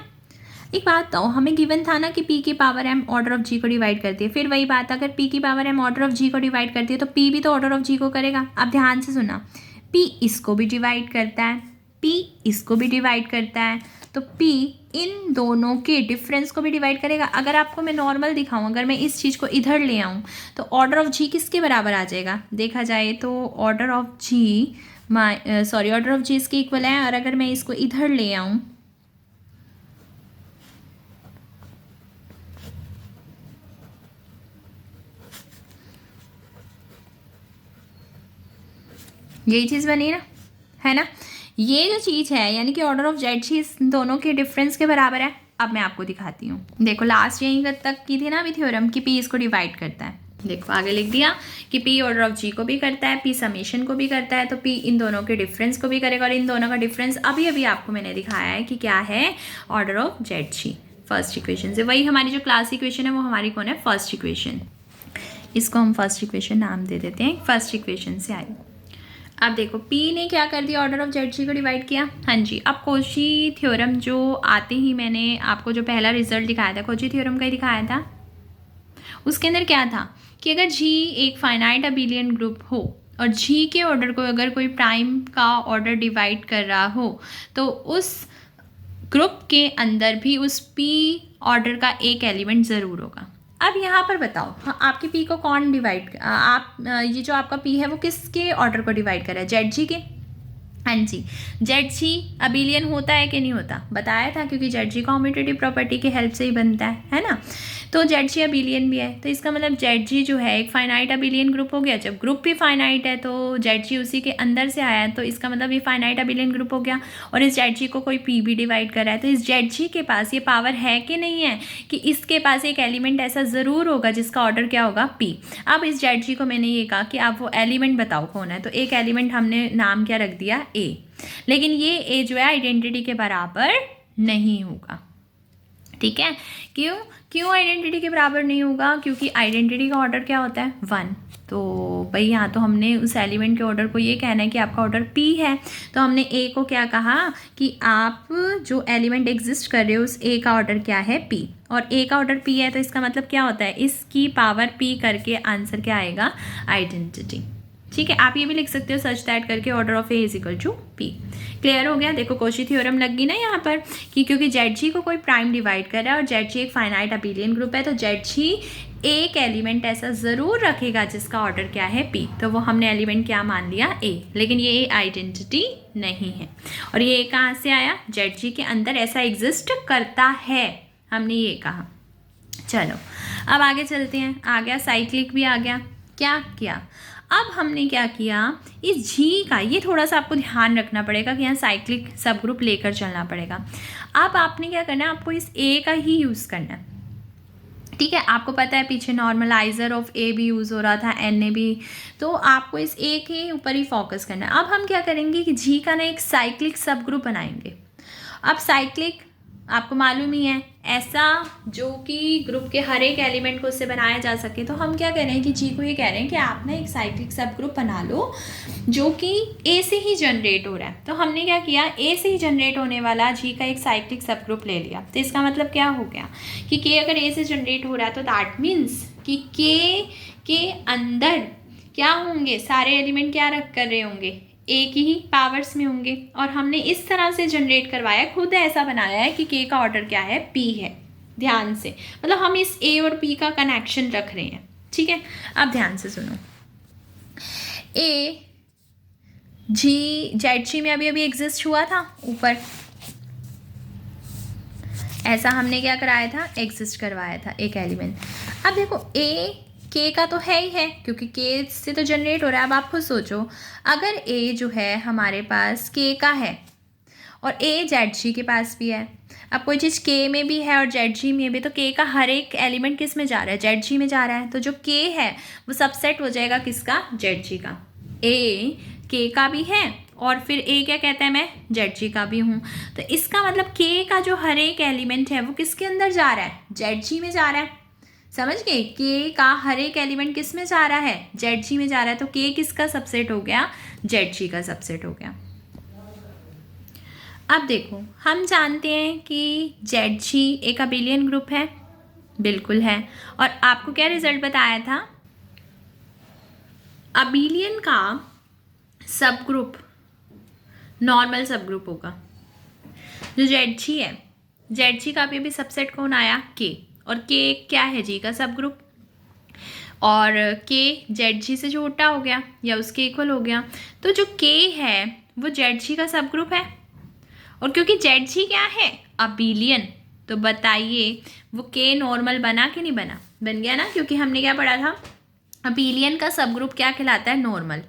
एक बात बताओ, हमें गिवन था ना कि p की पावर m ऑर्डर ऑफ g को डिवाइड करती है। फिर वही बात, अगर p की पावर m ऑर्डर ऑफ g को डिवाइड करती है तो p भी तो ऑर्डर ऑफ g को करेगा। अब ध्यान से सुना, p इसको भी डिवाइड करता है, p इसको भी डिवाइड करता है, तो p इन दोनों के डिफरेंस को भी डिवाइड करेगा। अगर आपको मैं नॉर्मल दिखाऊं, अगर मैं इस चीज़ को इधर ले आऊं तो ऑर्डर ऑफ g किसके बराबर आ जाएगा, देखा जाए तो order of g order of G इसके इक्वल है। और अगर मैं इसको इधर ले आऊं, यही चीज़ बनी ना, है ना। ये जो चीज़ है यानी कि ऑर्डर ऑफ जेड जी इस दोनों के डिफरेंस के बराबर है। अब मैं आपको दिखाती हूँ, देखो लास्ट यहीं तक की थी ना अभी थ्योरम कि p इसको डिवाइड करता है। देखो आगे लिख दिया कि p ऑर्डर ऑफ g को भी करता है, p समेशन को भी करता है, तो p इन दोनों के डिफरेंस को भी करेगा। और इन दोनों का डिफरेंस अभी अभी आपको मैंने दिखाया है कि क्या है, order of Z G first equation से। वही हमारी जो क्लास इक्वेशन है वो हमारी कौन है, फर्स्ट इक्वेशन। इसको हम फर्स्ट इक्वेशन नाम दे देते हैं, फर्स्ट इक्वेशन से आई। अब देखो p ने क्या कर दिया, ऑर्डर ऑफ जेड जी को डिवाइड किया। हाँ जी, अब कोची थ्योरम जो आते ही मैंने आपको जो पहला रिजल्ट दिखाया था कोची थ्योरम का ही दिखाया था, उसके अंदर क्या था कि अगर g एक फाइनाइट अबिलियन ग्रुप हो और g के ऑर्डर को अगर कोई प्राइम का ऑर्डर डिवाइड कर रहा हो तो उस ग्रुप के अंदर भी उस p ऑर्डर का एक एलिमेंट ज़रूर होगा। अब यहाँ पर बताओ, हाँ, आपके p को कौन डिवाइड, ये जो आपका p है वो किसके ऑर्डर को डिवाइड कर रहा है, जेड जी के। हाँ जी, जेड जी अबिलियन होता है कि नहीं होता, बताया था, क्योंकि जेड जी कॉम्यूटेटिव प्रॉपर्टी के हेल्प से ही बनता है ना। तो जेड जी अबिलियन भी है, तो इसका मतलब जेड जी जो है एक फाइनाइट अबिलियन ग्रुप हो गया। जब ग्रुप भी फाइनाइट है तो जेड जी उसी के अंदर से आया है, तो इसका मतलब ये फाइनाइट अबिलियन ग्रुप हो गया। और इस जेड जी को कोई पी भी डिवाइड कर रहा है, तो इस जेड जी के पास ये पावर है कि नहीं है कि इसके पास एक एलिमेंट ऐसा ज़रूर होगा जिसका ऑर्डर क्या होगा, पी। अब इस जेड जी को मैंने ये कहा कि आप वो एलिमेंट बताओ कौन है, तो एक एलिमेंट हमने नाम क्या रख दिया, ए। लेकिन ये ए जो है आइडेंटिटी के बराबर नहीं होगा, ठीक है। क्यों आइडेंटिटी के बराबर नहीं होगा, क्योंकि आइडेंटिटी का ऑर्डर क्या होता है, 1। तो भाई यहाँ तो हमने उस एलिमेंट के ऑर्डर को ये कहना है कि आपका ऑर्डर p है, तो हमने a को क्या कहा कि आप जो एलिमेंट एग्जिस्ट कर रहे हो उस a का ऑर्डर क्या है, p। और a का ऑर्डर p है तो इसका मतलब क्या होता है, इसकी पावर p करके आंसर क्या आएगा, आइडेंटिटी। ठीक है, आप ये भी लिख सकते हो सच दैट करके order of A is equal to P. Clear हो गया। देखो कोशी थ्योरम लग गई ना यहाँ पर कि क्योंकि जेड जी को कोई प्राइम डिवाइड कर रहा है और जेड जी एक फाइनाइट अबिलियन ग्रुप है, तो जेड जी एक एलिमेंट ऐसा ज़रूर रखेगा जिसका ऑर्डर क्या है, पी। तो वो हमने एलिमेंट क्या मान लिया, ए। लेकिन ये आइडेंटिटी नहीं है। और ये कहाँ से आया, जेड जी के अंदर ऐसा एग्जिस्ट करता है, हमने ये कहा। चलो अब आगे चलते हैं। आ गया साइक्लिक भी आ गया। क्या किया, अब हमने क्या किया, इस जी का ये थोड़ा सा आपको ध्यान रखना पड़ेगा कि यहाँ साइक्लिक सब ग्रुप लेकर चलना पड़ेगा। अब आपने क्या करना है, आपको इस ए का ही यूज़ करना है। ठीक है, आपको पता है पीछे नॉर्मलाइजर ऑफ ए भी यूज़ हो रहा था, एन ए भी, तो आपको इस ए के ऊपर ही फोकस करना है। अब हम क्या करेंगे कि जी का ना एक साइक्लिक सब ग्रुप बनाएंगे। अब साइक्लिक आपको मालूम ही है, ऐसा जो कि ग्रुप के हर एक एलिमेंट को उससे बनाया जा सके। तो हम क्या कह रहे हैं कि जी को ये कह रहे हैं कि आप ना एक साइक्लिक सब ग्रुप बना लो जो कि ए से ही जनरेट हो रहा है। तो हमने क्या किया, ए से ही जनरेट होने वाला जी का एक साइक्लिक सब ग्रुप ले लिया। तो इसका मतलब क्या हो गया कि के अगर ए से जनरेट हो रहा है तो दैट मीन्स कि के अंदर क्या होंगे, सारे एलिमेंट क्या रख कर रहे होंगे, ए की ही पावर्स में होंगे। और हमने इस तरह से जनरेट करवाया, खुद ऐसा बनाया है कि के का ऑर्डर क्या है, पी है। ध्यान से, मतलब हम इस ए और पी का कनेक्शन रख रहे हैं। ठीक है, अब ध्यान से सुनो, ए जी जेड जी में अभी अभी एग्जिस्ट हुआ था ऊपर, ऐसा हमने क्या कराया था, एग्जिस्ट करवाया था एक एलिमेंट। अब देखो ए के का तो है ही है क्योंकि के से तो जनरेट हो रहा है। अब आप खुद सोचो, अगर ए जो है हमारे पास के का है और ए जेड जी के पास भी है, अब कोई चीज़ के में भी है और जेड जी में भी, तो के का हर एक एलिमेंट किस में जा रहा है, जेड जी में जा रहा है। तो जो के है वो सबसेट हो जाएगा किसका, जेड जी का। ए के का भी है और फिर ए क्या कहता है, मैं जेड जी का भी हूँ। तो इसका मतलब के का जो हर एक एलिमेंट है वो किसके अंदर जा रहा है, जेड जी में जा रहा है। समझ गए, के का हर एक एलिमेंट किस में जा रहा है, जेड जी में जा रहा है। तो के किसका सबसेट हो गया, जेड जी का सबसेट हो गया। अब देखो, हम जानते हैं कि जेड जी एक अबिलियन ग्रुप है, बिल्कुल है। और आपको क्या रिजल्ट बताया था, अबिलियन का सब ग्रुप नॉर्मल सब ग्रुप होगा। जो जेड जी है, जेड जी का भी सबसेट कौन आया, के, और के क्या है, जी का सब ग्रुप, और के जेड जी से छोटा हो गया या उसके इक्वल हो गया। तो जो के है वो जेड जी का सब ग्रुप है, और क्योंकि जेड जी क्या है, अबिलियन, तो बताइए वो के नॉर्मल बना कि नहीं बना, बन गया ना, क्योंकि हमने क्या पढ़ा था, अबिलियन का सब ग्रुप क्या कहलाता है, नॉर्मल,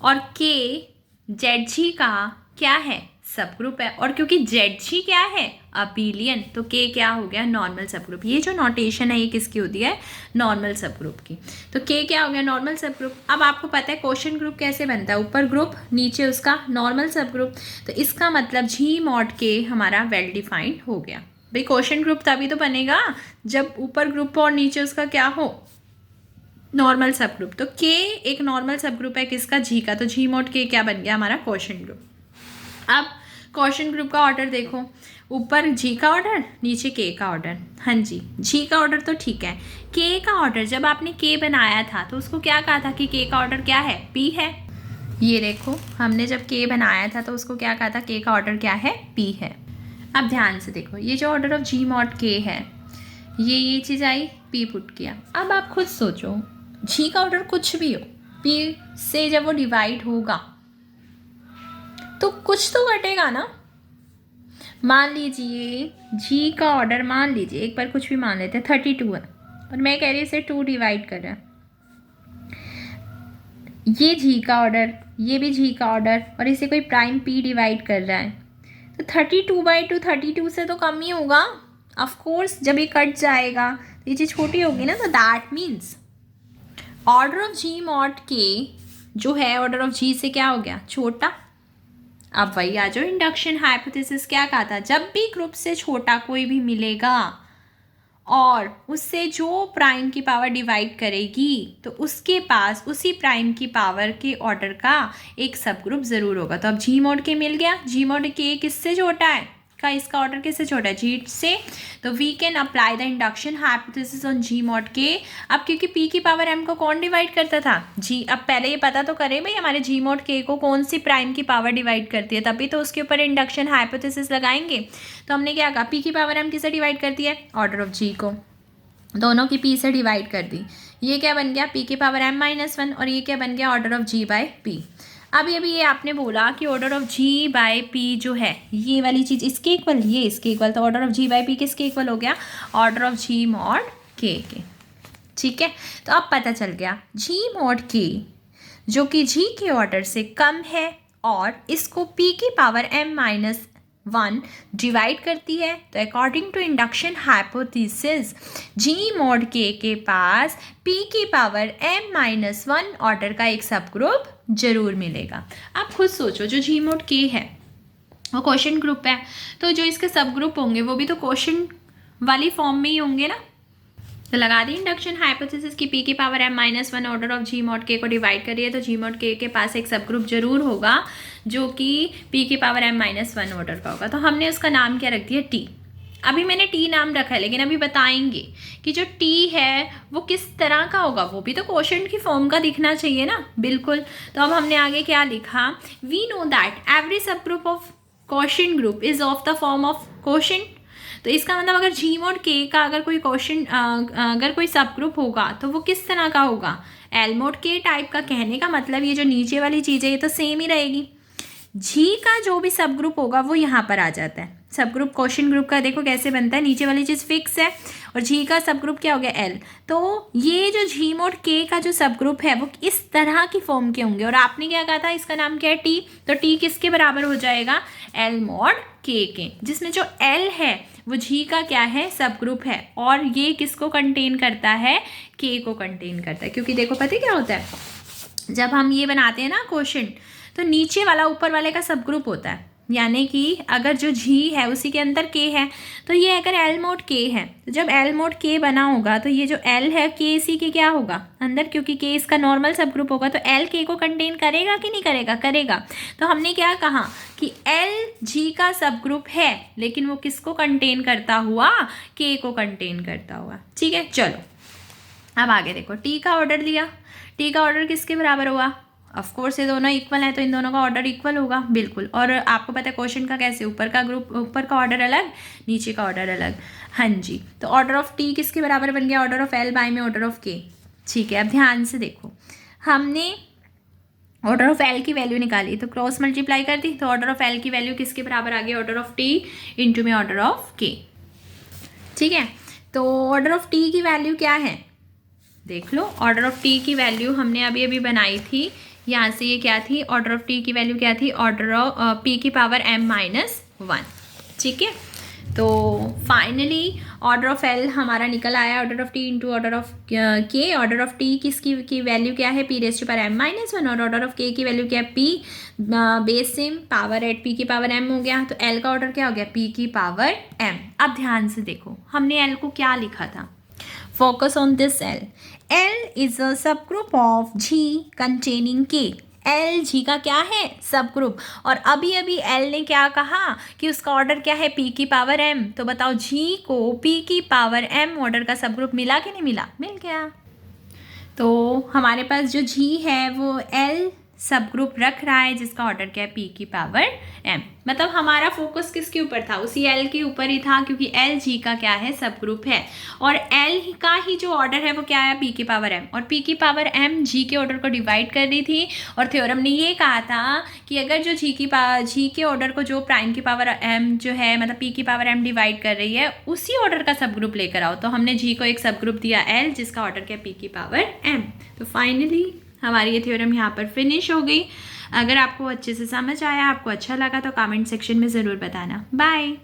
और के जेड जी का क्या है, सब ग्रुप है। और क्योंकि जेड जी क्या है, अबिलियन, तो के क्या हो गया, नॉर्मल सब ग्रुप। ये जो नोटेशन है ये किसकी होती है, नॉर्मल सब ग्रुप की। तो के क्या हो गया, नॉर्मल सब ग्रुप। अब आपको पता है क्वेश्चन ग्रुप कैसे बनता है, ऊपर ग्रुप नीचे उसका नॉर्मल सब ग्रुप। तो इसका मतलब जी मॉड के हमारा वेल डिफाइंड हो गया। भाई क्वेश्चन ग्रुप तभी तो बनेगा जब ऊपर ग्रुप और नीचे उसका क्या हो, नॉर्मल सब ग्रुप। तो के एक नॉर्मल सब ग्रुप है किसका, जी का। तो जी मॉड के क्या बन गया, हमारा क्वेश्चन ग्रुप। अब क्वेश्चन ग्रुप का ऑर्डर देखो, ऊपर जी का ऑर्डर, नीचे के का ऑर्डर। हाँ जी, जी का ऑर्डर तो ठीक है, के का ऑर्डर जब आपने के बनाया था तो उसको क्या कहा था कि के का ऑर्डर क्या है, पी है। ये देखो, हमने जब के बनाया था तो उसको क्या कहा था, के का ऑर्डर क्या है, पी है। अब ध्यान से देखो, ये जो ऑर्डर ऑफ जी मॉड के है, ये चीज़ आई, पी पुट किया। अब आप खुद सोचो, जी का ऑर्डर कुछ भी हो, पी से जब वो डिवाइड होगा तो कुछ तो घटेगा ना। मान लीजिए जी का ऑर्डर, मान लीजिए एक बार कुछ भी मान लेते हैं, 32 है और मैं कह रही इसे 2 डिवाइड कर रहा है। ये जी का ऑर्डर, ये भी जी का ऑर्डर, और इसे कोई प्राइम पी डिवाइड कर रहा है, तो 32/2 32 से तो कम ही होगा ऑफ कोर्स। जब ये कट जाएगा तो ये चीज़ छोटी होगी ना। तो that means order of G mod K जो है ऑर्डर ऑफ जी से क्या हो गया, छोटा। अब वही आ जाओ, इंडक्शन हाइपोथेसिस क्या कहा था, जब भी ग्रुप से छोटा कोई भी मिलेगा और उससे जो प्राइम की पावर डिवाइड करेगी तो उसके पास उसी प्राइम की पावर के ऑर्डर का एक सब ग्रुप ज़रूर होगा। तो अब जी मॉड के मिल गया, जी मॉड के किससे छोटा है, का इसका ऑर्डर किससे छोटा है, जी से। तो we can apply the induction hypothesis on G mod K. अब क्योंकि पी की पावर एम को कौन डिवाइड करता था, जी। अब पहले ये पता तो करें भाई हमारे जी मॉड के को कौन सी प्राइम की पावर डिवाइड करती है, तभी तो उसके ऊपर इंडक्शन हाइपोथेसिस लगाएंगे। तो हमने क्या कहा, पी की पावर एम किसे डिवाइड करती है, ऑर्डर ऑफ जी को, दोनों की पी से डिवाइड कर दी। ये क्या बन गया, पी की पावर m-1, और ये क्या बन गया, order of G by P. अभी ये आपने बोला कि order of G by P जो है ये वाली चीज़ इसके इक्वल, ये इसके इक्वल, तो order of G by P किसके इक्वल हो गया, ऑर्डर ऑफ जी मॉड के। ठीक है, तो अब पता चल गया जी मॉड के जो कि जी के ऑर्डर से कम है और इसको पी की पावर m- 1 डिवाइड करती है। तो according to induction hypothesis G mod K पास p की पावर m-1 ऑर्डर का एक सब ग्रुप जरूर मिलेगा। आप खुद सोचो, जो जी मॉड के है वो क्वोशंट ग्रुप है, तो जो इसके सब ग्रुप होंगे वो भी तो क्वोशंट वाली फॉर्म में ही होंगे ना। तो लगा दी इंडक्शन हाइपोथेसिस की p की पावर m-1 order of G mod K को डिवाइड करिए, तो जी मॉड के पास एक सब ग्रुप जरूर होगा जो कि p की पावर m-1 ऑर्डर का होगा। तो हमने उसका नाम क्या रख दिया, t। अभी मैंने t नाम रखा है, लेकिन अभी बताएंगे कि जो t है वो किस तरह का होगा, वो भी तो क्वोशंट की फॉर्म का दिखना चाहिए ना। बिल्कुल। तो अब हमने आगे क्या लिखा, वी नो दैट एवरी सब group of quotient group is of the form of quotient. तो इसका मतलब अगर जी मॉड के का अगर कोई क्वेश्चन अगर कोई सब ग्रुप होगा तो वो किस तरह का होगा, एल मॉड के टाइप का। कहने का मतलब ये जो नीचे वाली चीज़ है ये तो सेम ही रहेगी। जी का जो भी सब ग्रुप होगा वो यहाँ पर आ जाता है। सब ग्रुप क्वेश्चन ग्रुप का देखो कैसे बनता है, नीचे वाली चीज़ फिक्स है और जी का सब ग्रुप क्या हो गया, एल। तो ये जो जी मॉड के का जो सब ग्रुप है वो इस तरह की फॉर्म के होंगे। और आपने क्या कहा था, इसका नाम क्या है, टी। तो टी किसके बराबर हो जाएगा, एल मॉड के, जिसमें जो एल है वो जी का क्या है, सब ग्रुप है। और ये किसको कंटेन करता है, के को कंटेन करता है। क्योंकि देखो पता है क्या होता है, जब हम ये बनाते हैं ना क्वेश्चन, तो नीचे वाला ऊपर वाले का सब ग्रुप होता है। यानी कि अगर जो जी है उसी के अंदर के है, तो ये अगर एल मोड के है, तो जब एल मोड के बना होगा तो ये जो एल है के इसी के क्या होगा अंदर, क्योंकि के इसका नॉर्मल सब ग्रुप होगा। तो एल के को कंटेन करेगा कि नहीं करेगा, करेगा। तो हमने क्या कहा कि एल जी का सब ग्रुप है, लेकिन वो किसको कंटेन करता हुआ, के को कंटेन करता हुआ। ठीक है, चलो अब आगे देखो, टी का ऑर्डर लिया, टी का ऑर्डर किसके बराबर हुआ, ऑफकोर्स ये दोनों इक्वल है तो इन दोनों का ऑर्डर इक्वल होगा, बिल्कुल। और आपको पता है क्वेश्चन का कैसे, ऊपर का ग्रुप, ऊपर का ऑर्डर अलग, नीचे का ऑर्डर अलग। हाँ जी, तो ऑर्डर ऑफ टी किसके बराबर बन गया, ऑर्डर ऑफ एल बाय में ऑर्डर ऑफ के। ठीक है, अब ध्यान से देखो, हमने ऑर्डर ऑफ एल की वैल्यू निकाली तो क्रॉस मल्टीप्लाई कर दी, तो ऑर्डर ऑफ एल की वैल्यू किसके बराबर आ गई, ऑर्डर ऑफ टी इंटू में ऑर्डर ऑफ के। ठीक है, तो ऑर्डर ऑफ टी की वैल्यू क्या है, देख लो। ऑर्डर ऑफ टी की वैल्यू हमने अभी अभी बनाई थी, यहाँ से ये क्या थी, ऑर्डर ऑफ टी की वैल्यू क्या थी, ऑर्डर ऑफ पी की पावर m-1। ठीक है, तो फाइनली ऑर्डर ऑफ एल हमारा निकल आया, order of T into order of के। ऑर्डर ऑफ टी की वैल्यू क्या है, p raise to power m-1, और ऑर्डर ऑफ के की वैल्यू क्या है, p base same power at p की पावर m हो गया। तो l का ऑर्डर क्या हो गया, p की पावर m। अब ध्यान से देखो, हमने l को क्या लिखा था, focus on this L. L is a subgroup of G containing K. L G का क्या है, सब ग्रुप। और अभी अभी L ने क्या कहा कि उसका ऑर्डर क्या है, P की पावर M। तो बताओ G को P की पावर M ऑर्डर का सब ग्रुप मिला कि नहीं मिला, मिल गया। तो हमारे पास जो G है वो L सब ग्रुप रख रहा है जिसका ऑर्डर क्या है, P की पावर M। मतलब हमारा फोकस किसके ऊपर था, उसी L के ऊपर ही था, क्योंकि L G का क्या है, सब ग्रुप है। और L का ही जो ऑर्डर है वो क्या है, P की पावर M। और P की पावर M G के ऑर्डर को डिवाइड कर रही थी। और थ्योरम ने ये कहा था कि अगर जो G के ऑर्डर को जो प्राइम की पावर M जो है, मतलब P की पावर M डिवाइड कर रही है, उसी ऑर्डर का सब ग्रुप लेकर आओ। तो हमने G को एक सब ग्रुप दिया L, जिसका ऑर्डर क्या, P की पावर M। तो फाइनली हमारी ये थ्योरम यहाँ पर फिनिश हो गई। अगर आपको अच्छे से समझ आया, आपको अच्छा लगा तो कमेंट सेक्शन में ज़रूर बताना। बाय।